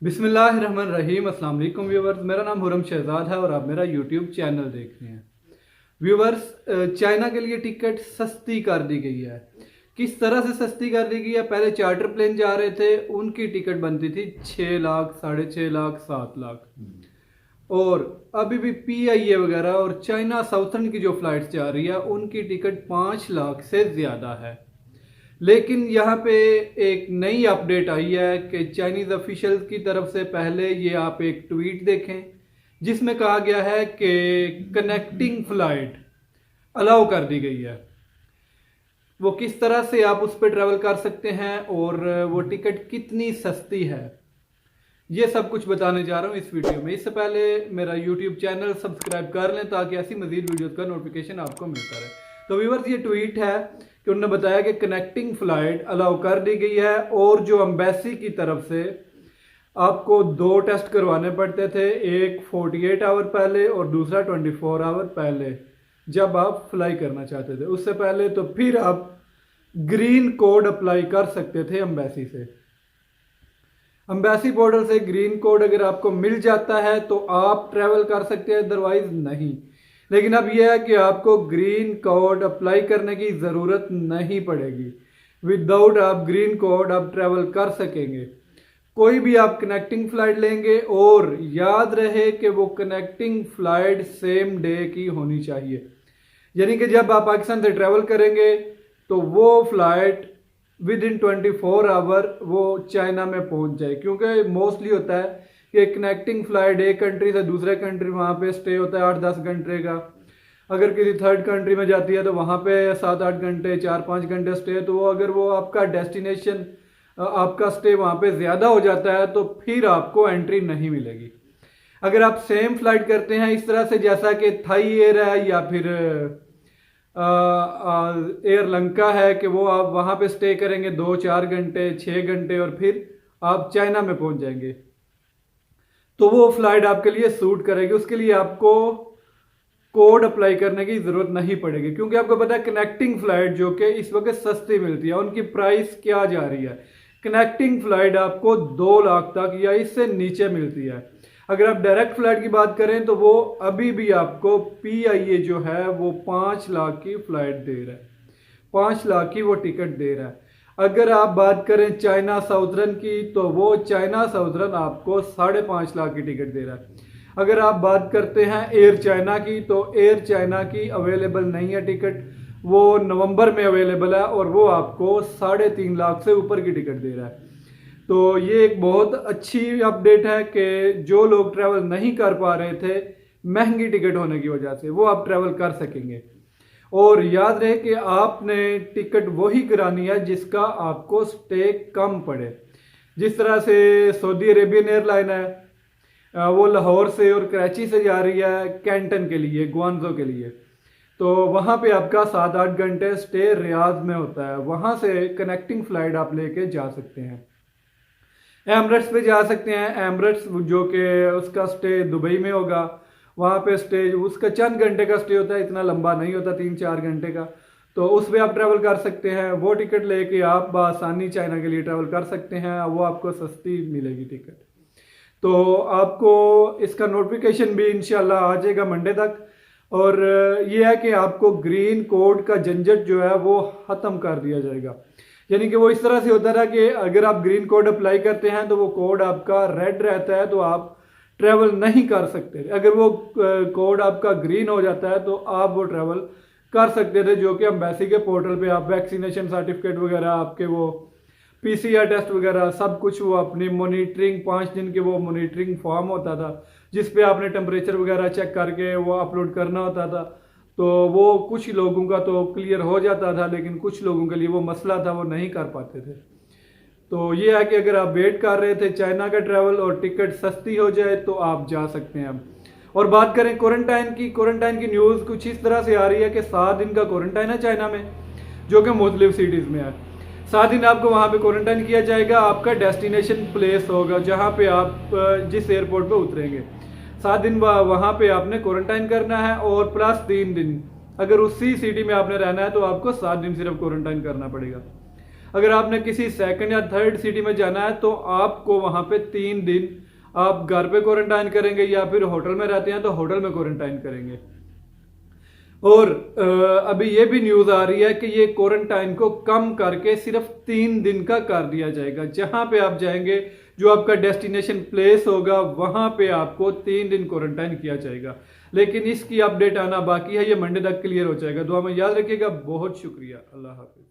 बिस्मिल्लाहिर्रहमानिर्रहीम। अस्सलाम वालेकुम व्यूवर्स, मेरा नाम हुरम शहजाद है और आप मेरा यूट्यूब चैनल देख रहे हैं। व्यूवर्स, चाइना के लिए टिकट सस्ती कर दी गई है। किस तरह से सस्ती कर दी गई है? पहले चार्टर प्लेन जा रहे थे, उनकी टिकट बनती थी 6 लाख, 6.5 लाख, 7 लाख। और अभी भी PIA वगैरह और चाइना साउथर्न की जो फ्लाइट्स जा रही है उनकी टिकट 5 लाख से ज़्यादा है। लेकिन यहाँ पे एक नई अपडेट आई है कि चाइनीज़ ऑफिशियल्स की तरफ से पहले ये आप एक ट्वीट देखें जिसमें कहा गया है कि कनेक्टिंग फ्लाइट अलाउ कर दी गई है। वो किस तरह से आप उस पर ट्रैवल कर सकते हैं और वो टिकट कितनी सस्ती है, ये सब कुछ बताने जा रहा हूँ इस वीडियो में। इससे पहले मेरा यूट्यूब चैनल सब्सक्राइब कर लें ताकि ऐसी मजीद वीडियोस का नोटिफिकेशन आपको मिलता रहे। तो व्यूअर्स, ये ट्वीट है कि उन्होंने बताया कि कनेक्टिंग फ्लाइट अलाउ कर दी गई है और जो एम्बेसी की तरफ से आपको 2 टेस्ट करवाने पड़ते थे, एक 48 आवर पहले और दूसरा 24 आवर पहले जब आप फ्लाई करना चाहते थे। उससे पहले तो फिर आप ग्रीन कोड अप्लाई कर सकते थे एम्बेसी से। एम्बेसी पोर्टल से ग्रीन कोड अगर आपको मिल जाता है तो आप ट्रैवल कर सकते हैं, अदरवाइज नहीं। लेकिन अब यह है कि आपको ग्रीन कोड अप्लाई करने की ज़रूरत नहीं पड़ेगी। विदाउट आप ग्रीन कोड आप ट्रैवल कर सकेंगे। कोई भी आप कनेक्टिंग फ़्लाइट लेंगे और याद रहे कि वो कनेक्टिंग फ़्लाइट सेम डे की होनी चाहिए, यानी कि जब आप पाकिस्तान से ट्रैवल करेंगे तो वो फ़्लाइट विद इन 24 आवर वो चाइना में पहुंच जाए। क्योंकि मोस्टली होता है कि कनेक्टिंग फ़्लाइट एक कंट्री से दूसरे कंट्री वहाँ पे स्टे होता है 8-10 घंटे का। अगर किसी थर्ड कंट्री में जाती है तो वहाँ पे 7-8 घंटे, 4-5 घंटे स्टे। तो वो अगर वो आपका डेस्टिनेशन, आपका स्टे वहाँ पे ज़्यादा हो जाता है तो फिर आपको एंट्री नहीं मिलेगी। अगर आप सेम फ्लाइट करते हैं इस तरह से, जैसा कि थाई एयर है या फिर एयर लंका है, कि वो आप वहाँ पे स्टे करेंगे 2-4 घंटे, 6 घंटे और फिर आप चाइना में पहुँच जाएंगे, तो वो फ्लाइट आपके लिए सूट करेगी। उसके लिए आपको कोड अप्लाई करने की ज़रूरत नहीं पड़ेगी, क्योंकि आपको पता है कनेक्टिंग फ़्लाइट जो कि इस वक्त सस्ती मिलती है, उनकी प्राइस क्या जा रही है। कनेक्टिंग फ़्लाइट आपको 2 लाख तक या इससे नीचे मिलती है। अगर आप डायरेक्ट फ़्लाइट की बात करें तो वो अभी भी आपको PIA जो है वो 5 लाख की फ़्लाइट दे रहा है, 5 लाख की वो टिकट दे रहा है। अगर आप बात करें चाइना साउथर्न की तो वो चाइना साउथर्न आपको 5.5 लाख की टिकट दे रहा है। अगर आप बात करते हैं एयर चाइना की तो एयर चाइना की अवेलेबल नहीं है टिकट, वो नवंबर में अवेलेबल है और वो आपको 3.5 लाख से ऊपर की टिकट दे रहा है। तो ये एक बहुत अच्छी अपडेट है कि जो लोग ट्रैवल नहीं कर पा रहे थे महंगी टिकट होने की वजह से, वो आप ट्रैवल कर सकेंगे। और याद रहे कि आपने टिकट वही करानी है जिसका आपको स्टे कम पड़े। जिस तरह से सऊदी अरेबियन एयरलाइन है, वो लाहौर से और कराची से जा रही है कैंटन के लिए, ग्वांजो के लिए, तो वहाँ पे आपका 7-8 घंटे स्टे रियाद में होता है। वहाँ से कनेक्टिंग फ़्लाइट आप लेके जा सकते हैं। एमरेट्स पे जा सकते हैं। एमरेट्स जो कि उसका स्टे दुबई में होगा, वहाँ पे स्टे उसका चंद घंटे का स्टे होता है, इतना लंबा नहीं होता, 3-4 घंटे का। तो उस पर आप ट्रैवल कर सकते हैं। वो टिकट लेके आप बआसानी चाइना के लिए ट्रैवल कर सकते हैं, वो आपको सस्ती मिलेगी टिकट। तो आपको इसका नोटिफिकेशन भी इंशाल्लाह आ जाएगा मंडे तक। और ये है कि आपको ग्रीन कोड का झंझट जो है वो ख़त्म कर दिया जाएगा। यानी कि वो इस तरह से होता था कि अगर आप ग्रीन कोड अप्लाई करते हैं तो वो कोड आपका रेड रहता है तो आप ट्रैवल नहीं कर सकते। अगर वो कोड आपका ग्रीन हो जाता है तो आप वो ट्रैवल कर सकते थे, जो कि एम्बेसी के पोर्टल पे आप वैक्सीनेशन सर्टिफिकेट वगैरह, आपके वो PCR टेस्ट वगैरह सब कुछ, वो अपनी मॉनिटरिंग 5 दिन के वो मॉनिटरिंग फॉर्म होता था जिस पे आपने टेम्परेचर वगैरह चेक करके वो अपलोड करना होता था। तो वो कुछ लोगों का तो क्लियर हो जाता था, लेकिन कुछ लोगों के लिए वो मसला था, वो नहीं कर पाते थे। तो ये है कि अगर आप वेट कर रहे थे चाइना का ट्रैवल और टिकट सस्ती हो जाए तो आप जा सकते हैं अब। और बात करें क्वारंटाइन की न्यूज़ कुछ इस तरह से आ रही है कि 7 दिन का क्वारंटाइन है चाइना में, जो कि मुख्तलिफ सिटीज़ में है। 7 दिन आपको वहाँ पे क्वारंटाइन किया जाएगा। आपका डेस्टिनेशन प्लेस होगा जहाँ पे आप जिस एयरपोर्ट पे उतरेंगे, 7 दिन वहाँ पे आपने क्वारंटाइन करना है। और प्लस 3 दिन अगर उसी सिटी में आपने रहना है तो आपको 7 दिन सिर्फ क्वारंटाइन करना पड़ेगा। अगर आपने किसी सेकंड या थर्ड सिटी में जाना है तो आपको वहां पे 3 दिन आप घर पे क्वारंटाइन करेंगे या फिर होटल में रहते हैं तो होटल में क्वारंटाइन करेंगे। और अभी ये भी न्यूज आ रही है कि ये क्वारंटाइन को कम करके सिर्फ 3 दिन का कर दिया जाएगा। जहां पे आप जाएंगे, जो आपका डेस्टिनेशन प्लेस होगा, वहां पे आपको 3 दिन क्वारंटाइन किया जाएगा। लेकिन इसकी अपडेट आना बाकी है, ये मंडे तक क्लियर हो जाएगा। दुआ में याद रखिएगा। बहुत शुक्रिया। अल्लाह हाफिज।